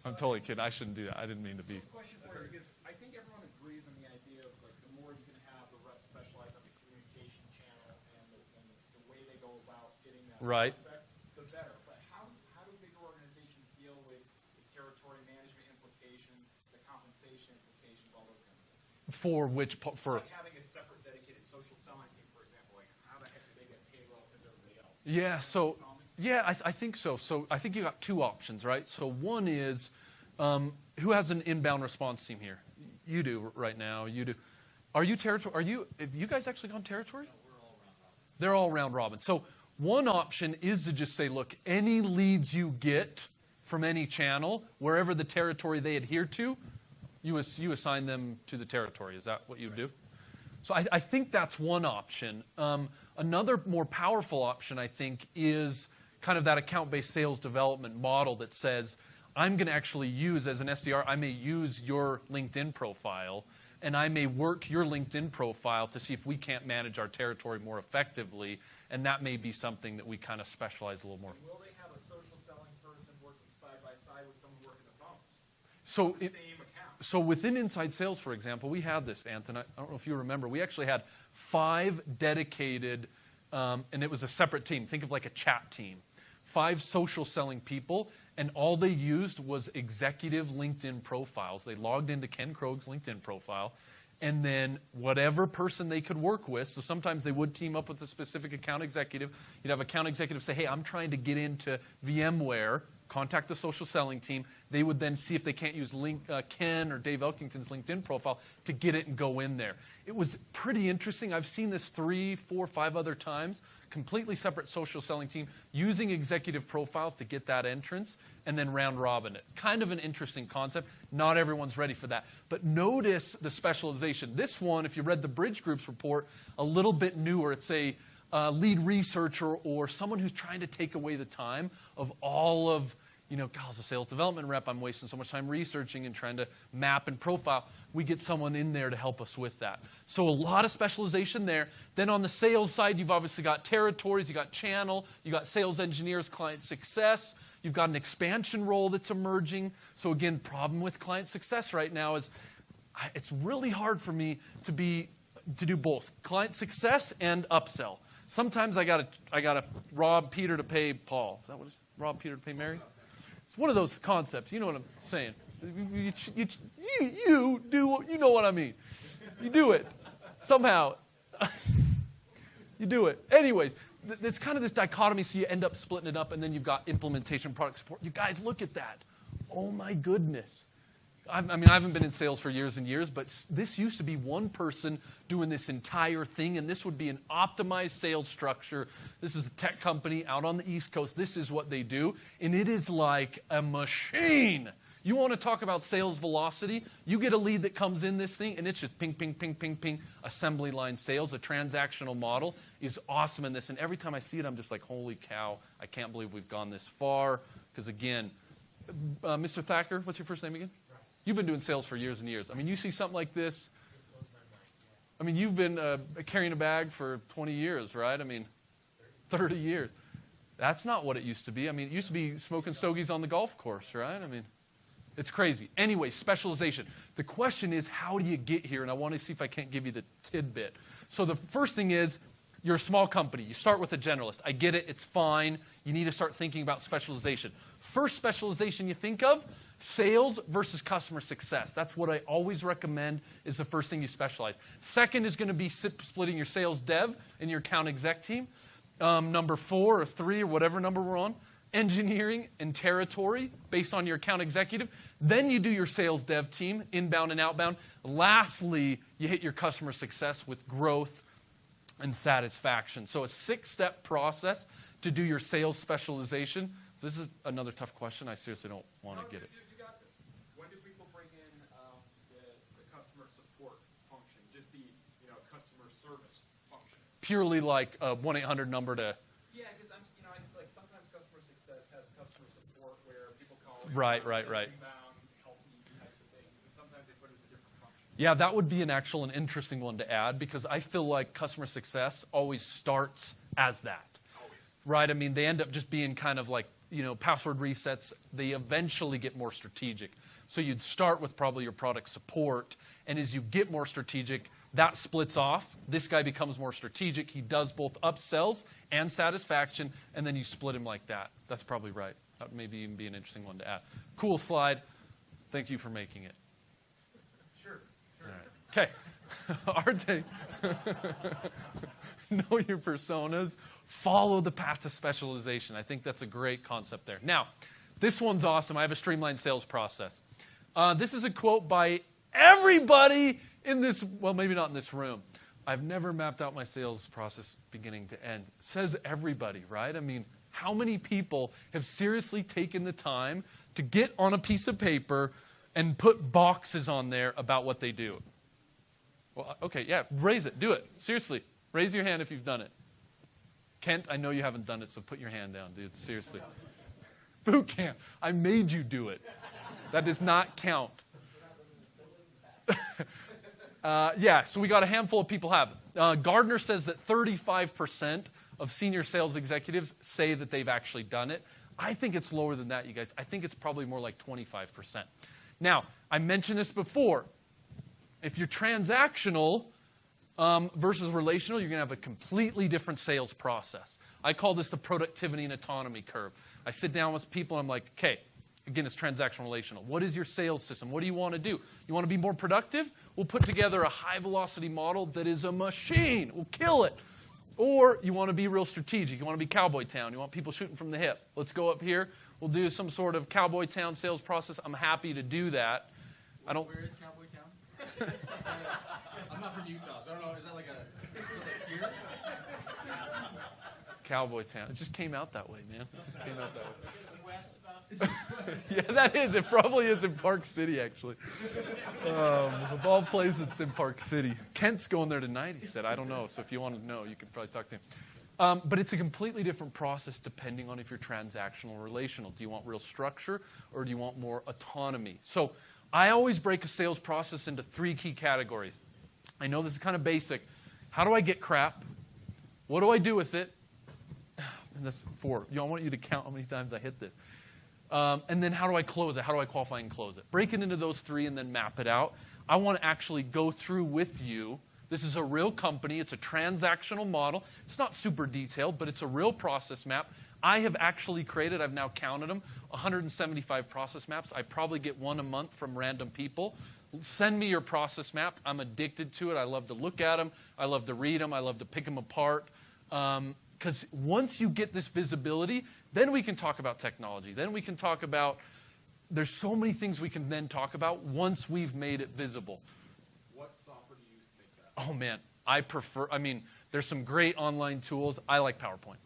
I'm totally kidding. I shouldn't do that. I didn't mean to be. Question for you, because I think everyone agrees on the idea of like the more you can have the rep specialize on the communication channel and the way they go about getting that right, prospect, the better. But how do bigger organizations deal with the territory management implications, the compensation implications, all those kinds of things? for which for like having a separate dedicated social selling team, for example, like how the heck do they get paid relative to everybody else? yeah, so yeah, I think so. So I think you got two options, right? So one is who has an inbound response team here? You do right now. You do. Are you territory? Have you guys actually gone territory? No, we're all round robin. They're all round robin. So one option is to just say, look, any leads you get from any channel, wherever the territory they adhere to, you assign them to the territory. Is that what you do? So I think that's one option. Another more powerful option, I think, is kind of that account-based sales development model that says, I'm going to actually use, as an SDR, I may use your LinkedIn profile, and I may work your LinkedIn profile to see if we can't manage our territory more effectively, and that may be something that we kind of specialize a little more. And will they have a social selling person working side by side with someone working the phones? So the same account. So within inside sales, for example, we had this, Anthony. I don't know if you remember. We actually had 5 dedicated, and it was a separate team. Think of like a chat team. 5 social selling people, and all they used was executive LinkedIn profiles. They logged into Ken Krog's LinkedIn profile, and then whatever person they could work with, so sometimes they would team up with a specific account executive. You'd have account executive say, hey, I'm trying to get into VMware, contact the social selling team. They would then see if they can't use Ken or Dave Elkington's LinkedIn profile to get it and go in there. It was pretty interesting. I've seen this 3, 4, 5 other times. Completely separate social selling team using executive profiles to get that entrance and then round robin it. Kind of an interesting concept. Not everyone's ready for that. But notice the specialization. This one, if you read the Bridge Group's report, a little bit newer. It's a lead researcher or someone who's trying to take away the time of all of, God, as a sales development rep, I'm wasting so much time researching and trying to map and profile. We get someone in there to help us with that. So a lot of specialization there. Then on the sales side, you've obviously got territories, you've got channel, you've got sales engineers, client success. You've got an expansion role that's emerging. So again, problem with client success right now is it's really hard for me to do both client success and upsell. Sometimes I gotta rob Peter to pay Paul. Is that what it's? Rob Peter to pay Mary? It's one of those concepts. You know what I'm saying? You do. You know what I mean? You do it somehow. You do it. Anyways, it's kind of this dichotomy. So you end up splitting it up, and then you've got implementation, product support. You guys, look at that. Oh my goodness. I haven't been in sales for years and years, but this used to be one person doing this entire thing, and this would be an optimized sales structure. This is a tech company out on the East Coast. This is what they do, and it is like a machine. You want to talk about sales velocity? You get a lead that comes in this thing, and it's just ping, ping, ping, ping, ping. Assembly line sales, a transactional model is awesome in this, and every time I see it, I'm just like, holy cow, I can't believe we've gone this far, because again, Mr. Thacker, what's your first name again? You've been doing sales for years and years. I mean, you see something like this. I mean, you've been carrying a bag for 20 years, right? I mean, 30 years. That's not what it used to be. I mean, it used to be smoking stogies on the golf course, right? I mean, it's crazy. Anyway, specialization. The question is, how do you get here? And I want to see if I can't give you the tidbit. So the first thing is, you're a small company. You start with a generalist. I get it. It's fine. You need to start thinking about specialization. First specialization you think of, sales versus customer success. That's what I always recommend is the first thing you specialize. Second is going to be splitting your sales dev and your account exec team. Number 4 or 3 or whatever number we're on, engineering and territory based on your account executive. Then you do your sales dev team, inbound and outbound. Lastly, you hit your customer success with growth and satisfaction. So a 6-step process to do your sales specialization. This is another tough question. I seriously don't want to get it. You got this. When do people bring in the customer support function, just the customer service function? Purely like a 1-800 number to. Yeah, because I like sometimes customer success has customer support where people call. Right. Inbound, help me types of things, and sometimes they put it as a different function. Yeah, that would be an interesting one to add because I feel like customer success always starts as that. Right? I mean, they end up just being kind of like password resets, they eventually get more strategic. So you'd start with probably your product support, and as you get more strategic, that splits off. This guy becomes more strategic. He does both upsells and satisfaction, and then you split him like that. That's probably right. That would maybe even be an interesting one to add. Cool slide. Thank you for making it. Sure. All right. Okay. Our day. Know your personas. Follow the path to specialization. I think that's a great concept there. Now, this one's awesome. I have a streamlined sales process. This is a quote by everybody in this, well, maybe not in this room. I've never mapped out my sales process beginning to end. It says everybody, right? I mean, how many people have seriously taken the time to get on a piece of paper and put boxes on there about what they do? Well, okay, yeah, raise it. Do it. Seriously. Raise your hand if you've done it. Kent, I know you haven't done it, so put your hand down, dude. Seriously. Boot camp. I made you do it. That does not count. Yeah, so we got a handful of people have it. Gardner says that 35% of senior sales executives say that they've actually done it. I think it's lower than that, you guys. I think it's probably more like 25%. Now, I mentioned this before. If you're transactional versus relational, you're going to have a completely different sales process. I call this the productivity and autonomy curve. I sit down with people and I'm like, okay, again, it's transactional relational. What is your sales system? What do you want to do? You want to be more productive? We'll put together a high-velocity model that is a machine. We'll kill it. Or you want to be real strategic. You want to be Cowboy Town. You want people shooting from the hip. Let's go up here. We'll do some sort of Cowboy Town sales process. I'm happy to do that. Where is Cowboy Town? I'm not from Utah, so I don't know. Is that like here? Cowboy Town. It just came out that way, man. It just came out that way. West about? Yeah, that is. It probably is in Park City, actually. Of all places, it's in Park City. Kent's going there tonight, he said. I don't know. So if you want to know, you can probably talk to him. But it's a completely different process depending on if you're transactional or relational. Do you want real structure or do you want more autonomy? So I always break a sales process into 3 key categories. I know this is kind of basic. How do I get crap? What do I do with it? And that's 4. I want you to count how many times I hit this. And then how do I close it? How do I qualify and close it? Break it into those 3 and then map it out. I want to actually go through with you. This is a real company. It's a transactional model. It's not super detailed, but it's a real process map. I have actually created, I've now counted them, 175 process maps. I probably get 1 a month from random people. Send me your process map. I'm addicted to it. I love to look at them. I love to read them. I love to pick them apart. Because once you get this visibility, then we can talk about technology. Then we can talk about, there's so many things we can then talk about once we've made it visible. What software do you use to make that? Oh, man. There's some great online tools. I like PowerPoint.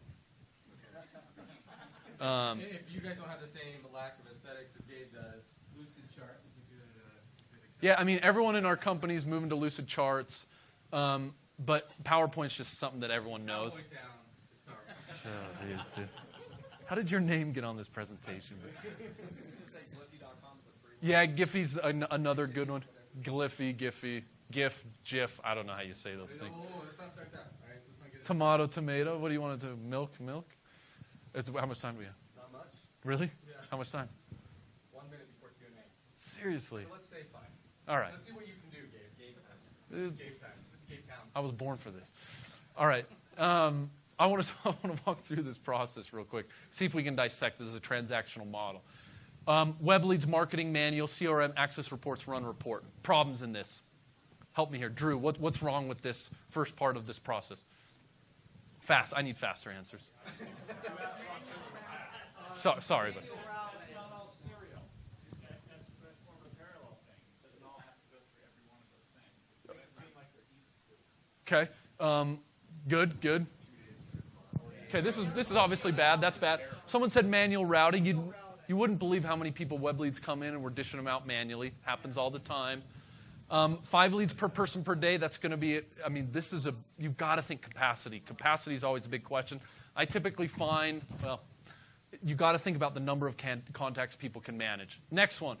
If you guys don't have the same lack of aesthetics as Gabe does, Lucid Chart is a good example. Yeah, everyone in our company is moving to Lucid Charts, but PowerPoint's just something that everyone knows. Cowboy Town is PowerPoint. Oh, geez, dude. How did your name get on this presentation? Yeah, Giphy's another good one. Gliffy, Giphy, GIF, GIF. I don't know how you say those things. Let's not start that. All right, let's not get Tomato, tomato. What do you want to do? Milk? How much time do we have? Not much. Really? Yeah. How much time? 1 minute before Q&A. Seriously? So let's say 5. All right. Let's see what you can do, Gabe. Gabe time. This is Gabe time. This is Gabe Town. I was born for this. All right. I want to walk through this process real quick. See if we can dissect this as a transactional model. Web leads marketing manual, CRM, access reports, run report. Problems in this. Help me here. Drew, what's wrong with this first part of this process? Fast. I need faster answers. Sorry, but. Okay. Good. Okay, this is obviously bad. That's bad. Someone said manual routing. You wouldn't believe how many people web leads come in and we're dishing them out manually. Happens all the time. 5 leads per person per day. That's going to be. You've got to think capacity. Capacity is always a big question. I typically find, you got to think about the number of contacts people can manage. Next one.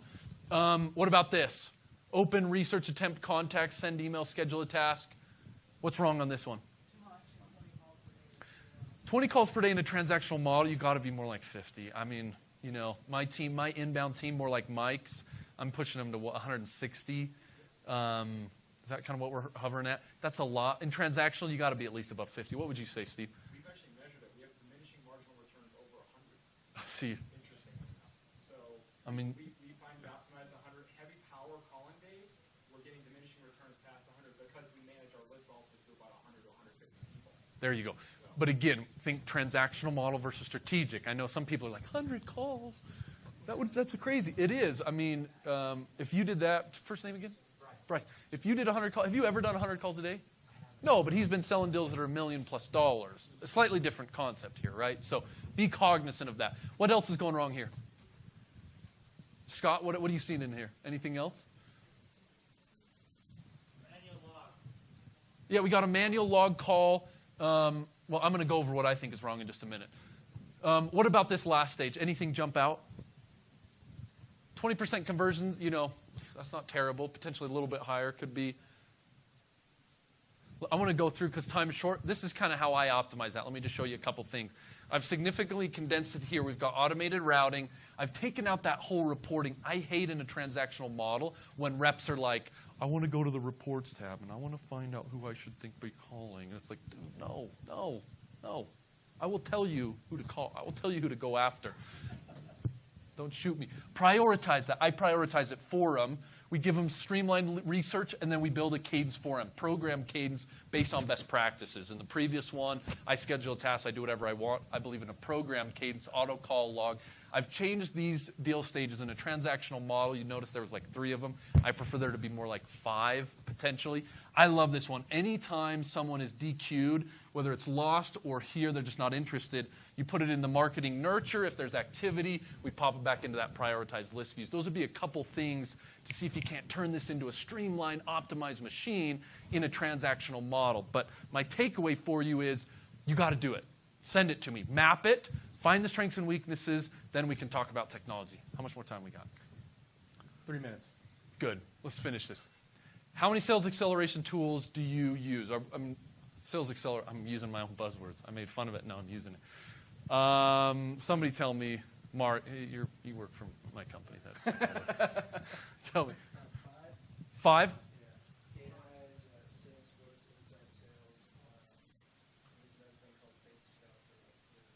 What about this? Open, research, attempt, contact, send email, schedule a task. What's wrong on this one? 20 calls per day in a transactional model, you got to be more like 50. I mean, my team, my inbound team, more like Mike's, I'm pushing them to 160. Is that kind of what we're hovering at? That's a lot. In transactional, you got to be at least above 50. What would you say, Steve? We've actually measured it. We have diminishing marginal returns over 100. See. Interesting. So, I mean, we find we optimize 100 heavy power calling days. We're getting diminishing returns past 100 because we manage our lists also to about 100 to 150 people. There you go. But again, think transactional model versus strategic. I know some people are like, 100 calls. That's crazy. It is. I mean, if you did that, first name again? Bryce. If you did 100 calls, have you ever done 100 calls a day? No, but he's been selling deals that are $1 million+. A slightly different concept here, right? So be cognizant of that. What else is going wrong here? Scott, what are you seeing in here? Anything else? Manual log. Yeah, we got a manual log call. Well, I'm going to go over what I think is wrong in just a minute. What about this last stage? Anything jump out? 20% conversions, that's not terrible. Potentially a little bit higher could be. I want to go through because time is short. This is kind of how I optimize that. Let me just show you a couple things. I've significantly condensed it here. We've got automated routing. I've taken out that whole reporting. I hate in a transactional model when reps are like, I want to go to the reports tab and I want to find out who I should think be calling. And it's like, dude, no. I will tell you who to call. I will tell you who to go after. Don't shoot me. Prioritize that. I prioritize it for them. We give them streamlined research, and then we build a cadence for them, program cadence based on best practices. In the previous one, I schedule a task. I do whatever I want. I believe in a program cadence, auto call log. I've changed these deal stages in a transactional model. You notice there was like 3 of them. I prefer there to be more like 5, potentially. I love this one. Anytime someone is DQ'd, whether it's lost or here, they're just not interested, you put it in the marketing nurture. If there's activity, we pop it back into that prioritized list views. Those would be a couple things to see if you can't turn this into a streamlined, optimized machine in a transactional model. But my takeaway for you is you got to do it. Send it to me. Map it. Find the strengths and weaknesses. Then we can talk about technology. How much more time we got? 3 minutes. Good. Let's finish this. How many sales acceleration tools do you use? I'm using my own buzzwords. I made fun of it. Now I'm using it. Somebody tell me, Mark, you work for my company. Tell me. 5? Yeah. Data has Salesforce, inside sales. There's another thing called Face to Scout for reputation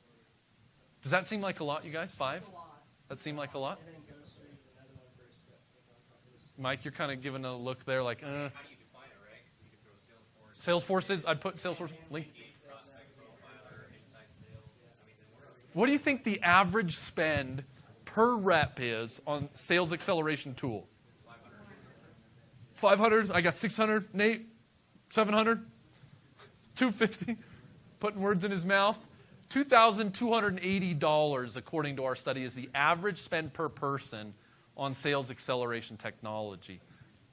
management. Does that seem like a lot, you guys? 5? That's a lot. That seem like a lot? And then Ghost Stream's another one for step on top of this. Mike, you're kind of giving a look there like, How do you define it, right? Because you could throw Salesforce is, I'd put Salesforce link. prospect profiler, inside sales. I mean, then we're What do you think the average spend per rep is on sales acceleration tools? 500. I got 600. Nate, 700. 250. Putting words in his mouth. $2,280, according to our study, is the average spend per person on sales acceleration technology.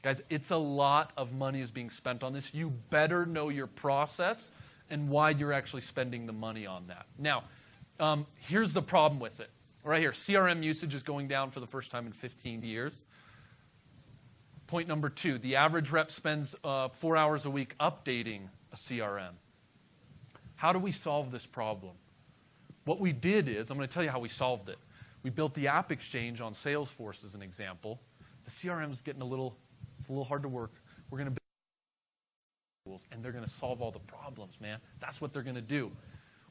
Guys, it's a lot of money is being spent on this. You better know your process and why you're actually spending the money on that. Now, here's the problem with it. Right here, CRM usage is going down for the first time in 15 years. Point number 2, the average rep spends 4 hours a week updating a CRM. How do we solve this problem? What we did is, I'm going to tell you how we solved it. We built the App Exchange on Salesforce as an example. The CRM is getting it's a little hard to work. We're going to build tools, and they're going to solve all the problems, man. That's what they're going to do.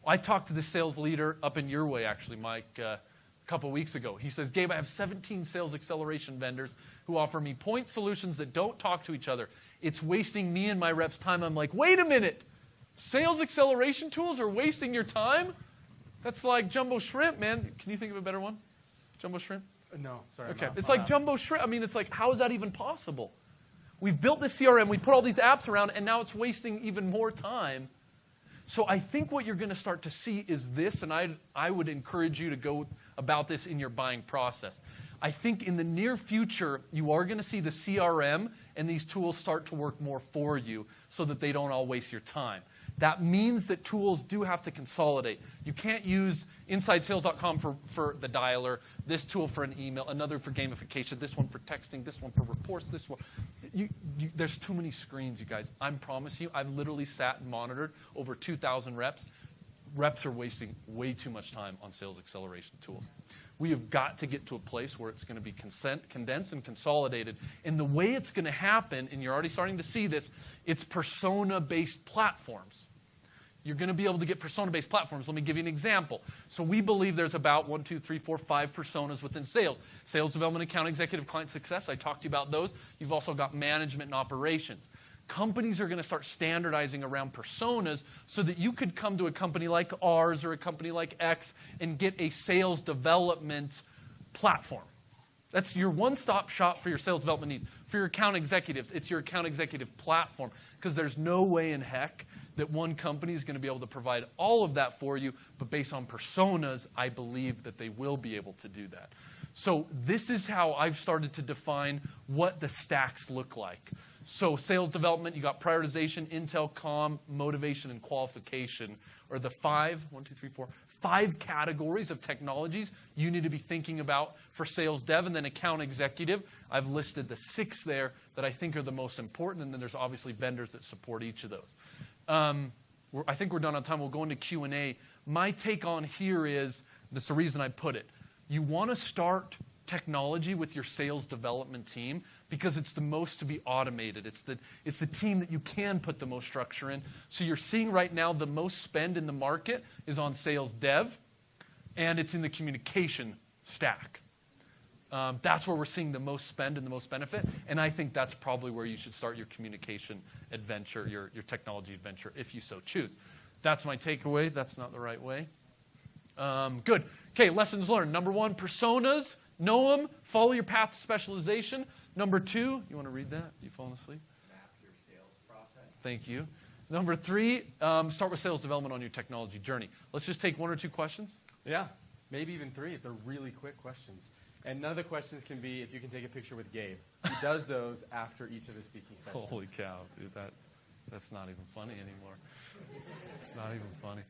I talked to the sales leader up in your way, actually, Mike, a couple weeks ago. He says, Gabe, I have 17 sales acceleration vendors who offer me point solutions that don't talk to each other. It's wasting me and my reps' time. I'm like, wait a minute. Sales acceleration tools are wasting your time? That's like jumbo shrimp, man. Can you think of a better one? Jumbo shrimp? No, sorry. Okay. It's like jumbo shrimp. I mean, it's like, how is that even possible? We've built this CRM, we put all these apps around, and now it's wasting even more time. So I think what you're going to start to see is this, and I would encourage you to go about this in your buying process. I think in the near future, you are going to see the CRM and these tools start to work more for you so that they don't all waste your time. That means that tools do have to consolidate. You can't use InsideSales.com for the dialer, this tool for an email, another for gamification, this one for texting, this one for reports, this one. There's too many screens, you guys. I promise you, I've literally sat and monitored over 2,000 reps. Reps are wasting way too much time on sales acceleration tools. We have got to get to a place where it's going to be condensed and consolidated. And the way it's going to happen, and you're already starting to see this, it's persona-based platforms. You're going to be able to get persona-based platforms. Let me give you an example. So we believe there's about 5 personas within sales. Sales development, account executive, client success. I talked to you about those. You've also got management and operations. Companies are going to start standardizing around personas so that you could come to a company like ours or a company like X and get a sales development platform. That's your one-stop shop for your sales development needs. For your account executives, it's your account executive platform, because there's no way in heck that one company is going to be able to provide all of that for you, but based on personas, I believe that they will be able to do that. So this is how I've started to define what the stacks look like. So sales development, you got prioritization, intel, comm, motivation, and qualification are the 5 categories of technologies you need to be thinking about for sales dev. And then account executive, I've listed the 6 there that I think are the most important. And then there's obviously vendors that support each of those. I think we're done on time. We'll go into Q&A. My take on here is, that's the reason I put it. You want to start technology with your sales development team because it's the most to be automated. It's the team that you can put the most structure in. So you're seeing right now the most spend in the market is on sales dev, and it's in the communication stack. That's where we're seeing the most spend and the most benefit, and I think that's probably where you should start your communication adventure, your technology adventure, if you so choose. That's my takeaway. That's not the right way. Good. Okay, lessons learned. Number 1, personas. Know them. Follow your path to specialization. Number 2, you want to read that? You falling asleep? Map your sales process. Thank you. Number 3, start with sales development on your technology journey. Let's just take 1 or 2 questions. Yeah, maybe even 3 if they're really quick questions. And none of the questions can be if you can take a picture with Gabe. He does those after each of his speaking sessions. Holy cow, dude. That's not even funny anymore. It's not even funny.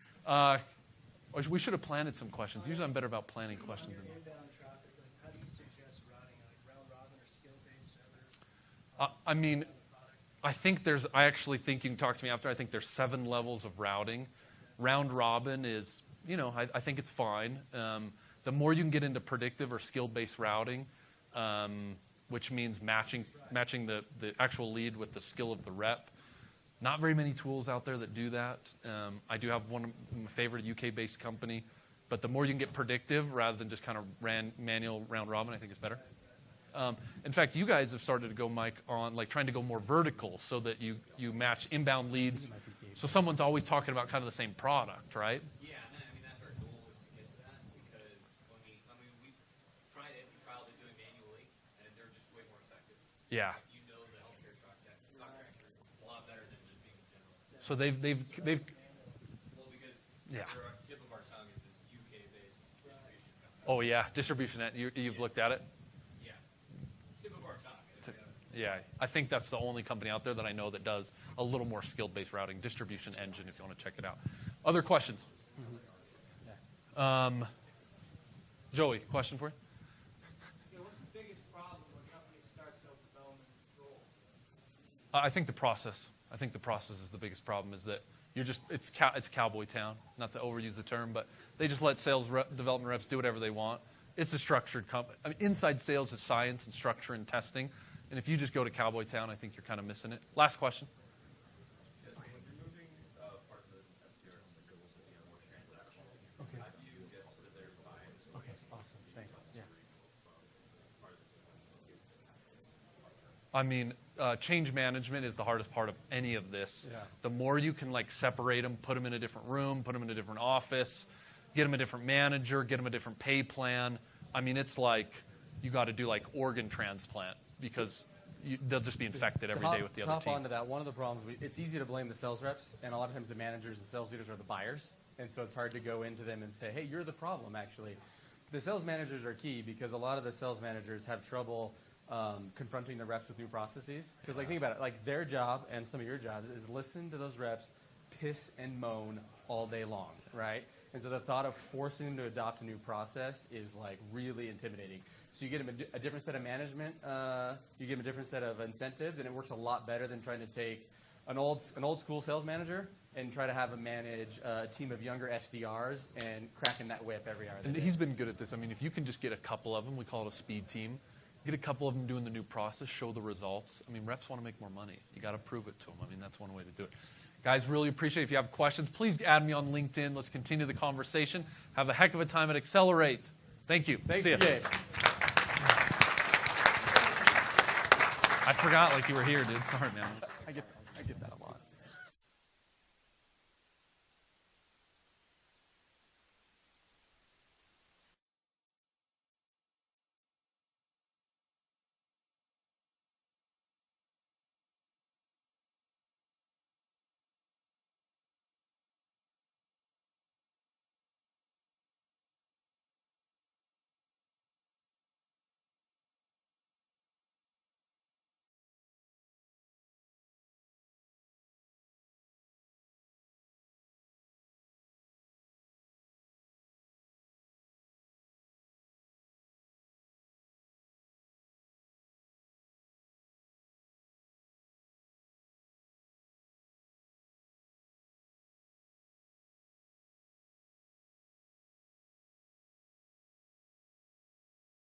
We should have planted some questions. Usually I'm better about planning questions. When you're inbound traffic, how do you suggest routing, like round robin or skill-based? I mean, I actually think you can talk to me after. I think there's 7 levels of routing. Round robin is, I think it's fine. The more you can get into predictive or skill-based routing, which means matching the actual lead with the skill of the rep. Not very many tools out there that do that. I do have one of my favorite UK-based company, but the more you can get predictive rather than just kind of manual round robin, I think it's better. In fact, you guys have started to go, Mike, on like trying to go more vertical so that you match inbound leads. So someone's always talking about kind of the same product, right? Yeah, and that's our goal is to get to that because we tried it, we trialed it doing manually, and they're just way more effective. Yeah. You know the healthcare contractor a lot better than just being a generalist. So they've Well, because Yeah. our tip of our tongue is this UK-based distribution company. Oh yeah, distribution. You've looked at it. Yeah, tip of our tongue. Yeah, I think that's the only company out there that I know that does a little more skill-based routing. Distribution Engine, if you want to check it out. Other questions? Joey, question for you? What's the biggest problem when companies start self-development goals? I think the process. I think the process is the biggest problem. Is that it's cowboy town. Not to overuse the term, but they just let sales development reps do whatever they want. It's a structured company. I mean, inside sales is science and structure and testing. And if you just go to cowboy town, I think you're kind of missing it. Last question. Yes, when you're moving part of the SDR to goals that you have more transactional, Okay. how do you get sort of their buy-in? Okay, awesome. Thanks. Yeah. I mean, change management is the hardest part of any of this. Yeah. The more you can like separate them, put them in a different room, put them in a different office, get them a different manager, get them a different pay plan. I mean, it's like you got to do like organ transplant because they'll just be infected every day with the other Top team. onto that, one of the problems, it's easy to blame the sales reps, and a lot of times the managers and sales leaders are the buyers, and so it's hard to go into them and say, hey, you're the problem, actually. The sales managers are key because a lot of the sales managers have trouble confronting the reps with new processes. Because like think about it, like their job and some of your jobs is listen to those reps, piss and moan all day long, right? And so the thought of forcing them to adopt a new process is like really intimidating. So you get them a different set of management, you give them a different set of incentives, and it works a lot better than trying to take an old school sales manager and try to have him manage a team of younger SDRs and cracking that whip every hour. And he's been good at this. I mean, if you can just get a couple of them, we call it a speed team, get a couple of them doing the new process, show the results. I mean, reps want to make more money. You got to prove it to them. I mean, that's one way to do it. Guys, really appreciate it. If you have questions, please add me on LinkedIn. Let's continue the conversation. Have a heck of a time at Accelerate. Thank you. Thanks, See ya. Gabe. I forgot like you were here, dude. Sorry, man. I get that a lot.